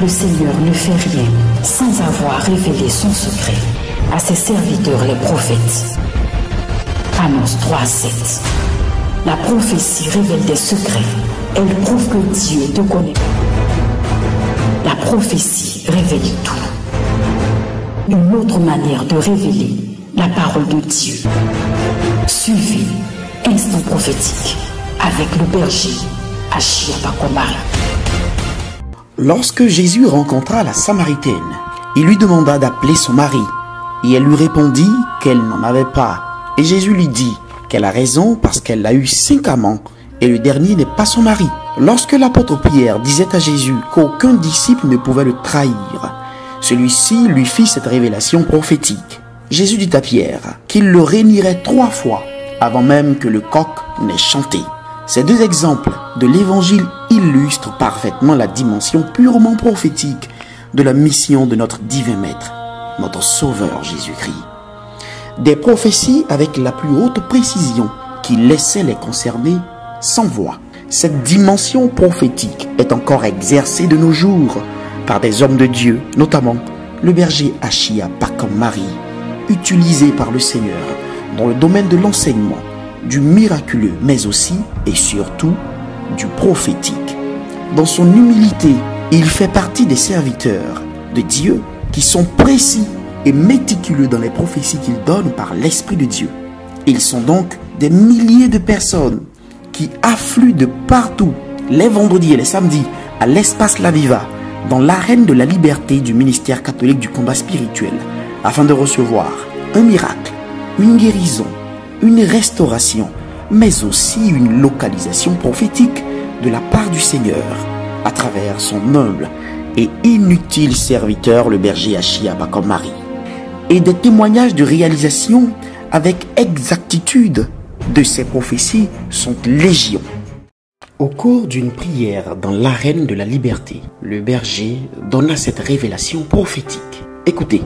le Seigneur ne fait rien sans avoir révélé son secret à ses serviteurs les prophètes. Amos 3:7. La prophétie révèle des secrets. Elle prouve que Dieu te connaît. La prophétie révèle tout. Une autre manière de révéler la parole de Dieu. Suivez Instant prophétique avec le berger Achia Bakomari. Lorsque Jésus rencontra la Samaritaine, il lui demanda d'appeler son mari. Et elle lui répondit qu'elle n'en avait pas. Et Jésus lui dit qu'elle a raison parce qu'elle a eu 5 amants et le dernier n'est pas son mari. Lorsque l'apôtre Pierre disait à Jésus qu'aucun disciple ne pouvait le trahir, celui-ci lui fit cette révélation prophétique. Jésus dit à Pierre qu'il le rénierait 3 fois avant même que le coq n'ait chanté. Ces 2 exemples de l'évangile illustrent parfaitement la dimension purement prophétique de la mission de notre divin maître, notre sauveur Jésus-Christ. Des prophéties avec la plus haute précision qui laissaient les concernés sans voix. Cette dimension prophétique est encore exercée de nos jours par des hommes de Dieu, notamment le berger Achia Bakomari, utilisé par le Seigneur dans le domaine de l'enseignement, du miraculeux, mais aussi et surtout du prophétique. Dans son humilité, il fait partie des serviteurs de Dieu qui sont précis et méticuleux dans les prophéties qu'il donne par l'Esprit de Dieu. Ils sont donc des milliers de personnes qui affluent de partout, les vendredis et les samedis, à l'espace La Viva, dans l'arène de la liberté du ministère catholique du combat spirituel, afin de recevoir un miracle, une guérison, une restauration, mais aussi une localisation prophétique de la part du Seigneur, à travers son humble et inutile serviteur, le berger Achia Bakomari, et des témoignages de réalisation avec exactitude de ces prophéties sont légion. Au cours d'une prière dans l'arène de la liberté, le berger donna cette révélation prophétique. Écoutez.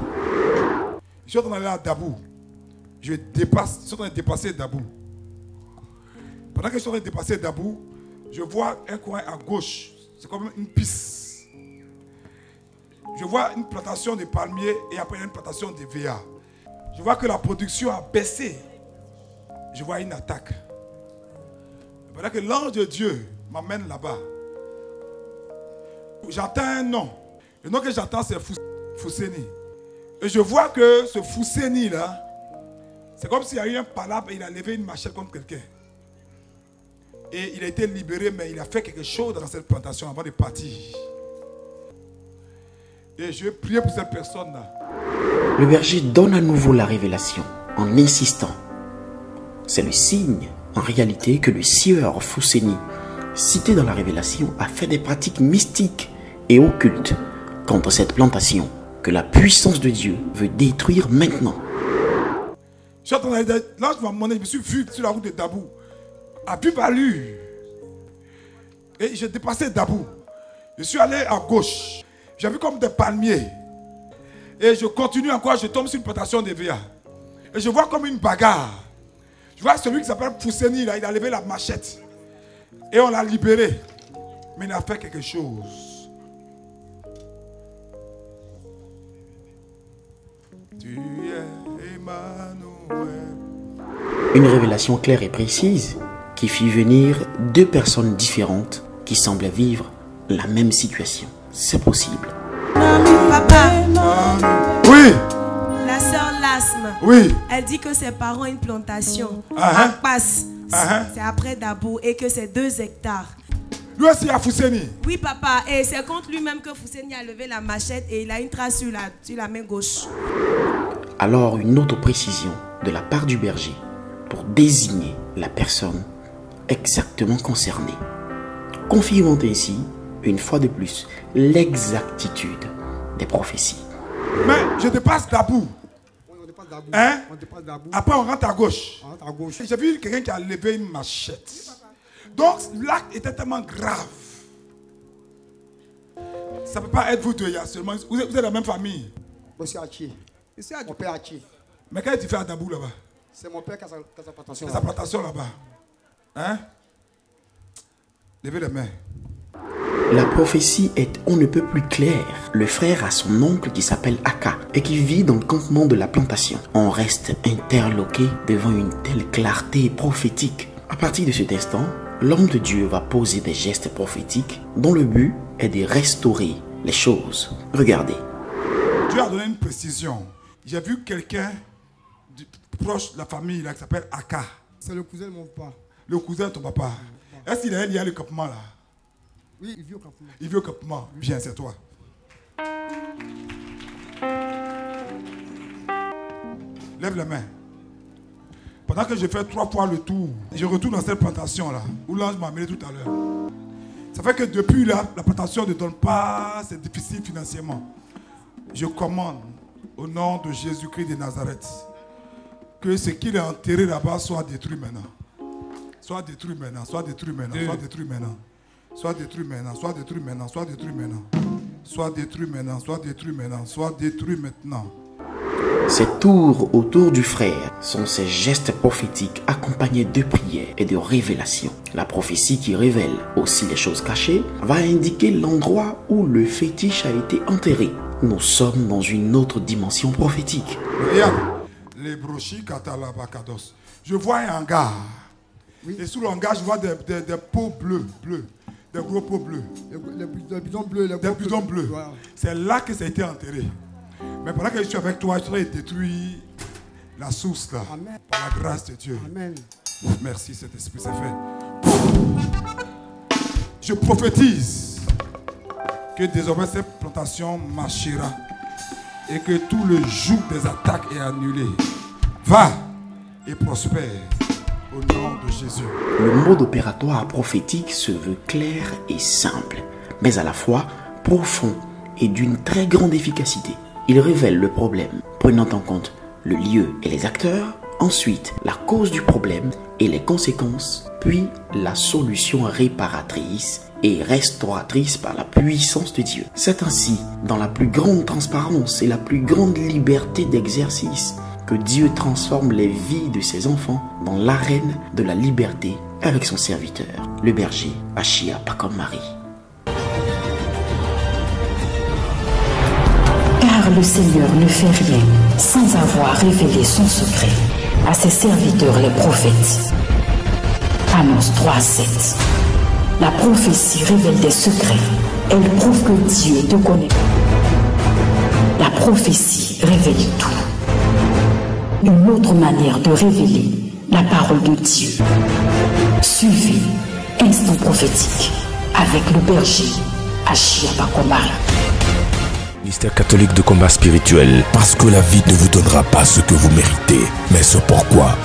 Je suis en train d'aller à Dabou. Je suis en train de dépasser Dabou. Pendant que je suis en train de dépasser Dabou, je vois un coin à gauche. C'est comme une piste. Je vois une plantation de palmiers et après une plantation de VA. Je vois que la production a baissé. Je vois une attaque. Pendant que l'ange de Dieu m'amène là-bas, j'entends un nom. Le nom que j'entends, c'est Fousseni. Et je vois que ce Fousseni là, c'est comme s'il y a eu un palabre et il a levé une machette contre quelqu'un. Et il a été libéré, mais il a fait quelque chose dans cette plantation avant de partir. Et je vais prier pour cette personne-là. Le berger donne à nouveau la révélation en insistant. C'est le signe, en réalité, que le sieur Fousseni, cité dans la révélation, a fait des pratiques mystiques et occultes contre cette plantation que la puissance de Dieu veut détruire maintenant. Je suis en train d'aller, là je me suis vu sur la route de Dabou, à Bubalu. Et j'ai dépassé Dabou. Je suis allé à gauche. J'ai vu comme des palmiers. Et je continue encore, je tombe sur une plantation de VA. Et je vois comme une bagarre. Je vois celui qui s'appelle Fousseni, là, il a levé la machette. Et on l'a libéré. Mais il a fait quelque chose. Tu es Emmanuel. Une révélation claire et précise qui fit venir 2 personnes différentes qui semblaient vivre la même situation. C'est possible. Papa. Oui. La sœur Lasme. Oui. Elle dit que ses parents ont une plantation Ah, à Passe. C'est après Dabou et que c'est 2 hectares. Lui aussi a Fousseni. Oui, papa. Et c'est contre lui-même que Fousseni a levé la machette et il a une trace sur la main gauche. Alors une autre précision de la part du berger pour désigner la personne exactement concernée, confirmant ainsi, une fois de plus, l'exactitude des prophéties. Mais je dépasse Dabou. On dépasse Dabou. Hein? On dépasse Dabou. Après, on rentre à gauche. On rentre à gauche. J'ai vu quelqu'un qui a levé une machette. Donc, l'acte était tellement grave. Ça ne peut pas être vous deux, il y a seulement. Vous êtes de la même famille. Moi, c'est Hachi. Mon père Hachi. Mais qu'est-ce que tu fais à Dabou là-bas? C'est mon père qui a sa plantation. C'est sa plantation là-bas. Hein? Levez les mains. La prophétie est on ne peut plus claire. Le frère a son oncle qui s'appelle Aka et qui vit dans le campement de la plantation. On reste interloqué devant une telle clarté prophétique. À partir de cet instant, l'homme de Dieu va poser des gestes prophétiques dont le but est de restaurer les choses. Regardez. Dieu a donné une précision. J'ai vu quelqu'un proche de la famille là, qui s'appelle Aka. C'est le cousin de mon papa. Le cousin de ton papa. Est-ce qu'il est lié à le campement là? Oui, il vit au campement. Il vit au campement. Bien, c'est toi. Lève les mains. Pendant que je fais 3 fois le tour, je retourne dans cette plantation là, où l'ange m'a amené tout à l'heure. Ça fait que depuis là, la plantation ne donne pas, c'est difficile financièrement. Je commande au nom de Jésus-Christ de Nazareth que ce qu'il est enterré là-bas soit détruit maintenant. Soit détruit maintenant, soit détruit maintenant, soit détruit maintenant. Soit détruit maintenant, soit détruit maintenant, soit détruit maintenant. Soit détruit maintenant, soit détruit maintenant, soit détruit maintenant. Ces tours autour du frère sont ces gestes prophétiques accompagnés de prières et de révélations. La prophétie qui révèle aussi les choses cachées va indiquer l'endroit où le fétiche a été enterré. Nous sommes dans une autre dimension prophétique. Regarde, les brochis katalabacados. Je vois un hangar. Oui. Et sous le hangar, je vois des pots bleus. Des gros pots bleus. Les bidons bleus. Des bidons bleus. Voilà. C'est là que ça a été enterré. Mais pendant que je suis avec toi, je serai détruit la source là. Amen. Par la grâce de Dieu. Amen. Merci, cet esprit, c'est fait. Je prophétise que désormais cette plantation marchera et que tout le joug des attaques est annulé. Va et prospère au nom de Jésus. Le mode opératoire prophétique se veut clair et simple, mais à la fois profond et d'une très grande efficacité. Il révèle le problème, prenant en compte le lieu et les acteurs, ensuite la cause du problème et les conséquences, puis la solution réparatrice et restauratrice par la puissance de Dieu. C'est ainsi, dans la plus grande transparence et la plus grande liberté d'exercice, que Dieu transforme les vies de ses enfants dans l'arène de la liberté avec son serviteur, le berger Achia Pakomari. Car le Seigneur ne fait rien sans avoir révélé son secret à ses serviteurs les prophètes. Amos 3:7. La prophétie révèle des secrets. Elle prouve que Dieu te connaît. La prophétie révèle tout. Une autre manière de révéler la parole de Dieu. Suivez Instant prophétique avec le berger Achia Pakomari. Ministère catholique de combat spirituel. Parce que la vie ne vous donnera pas ce que vous méritez, mais ce pourquoi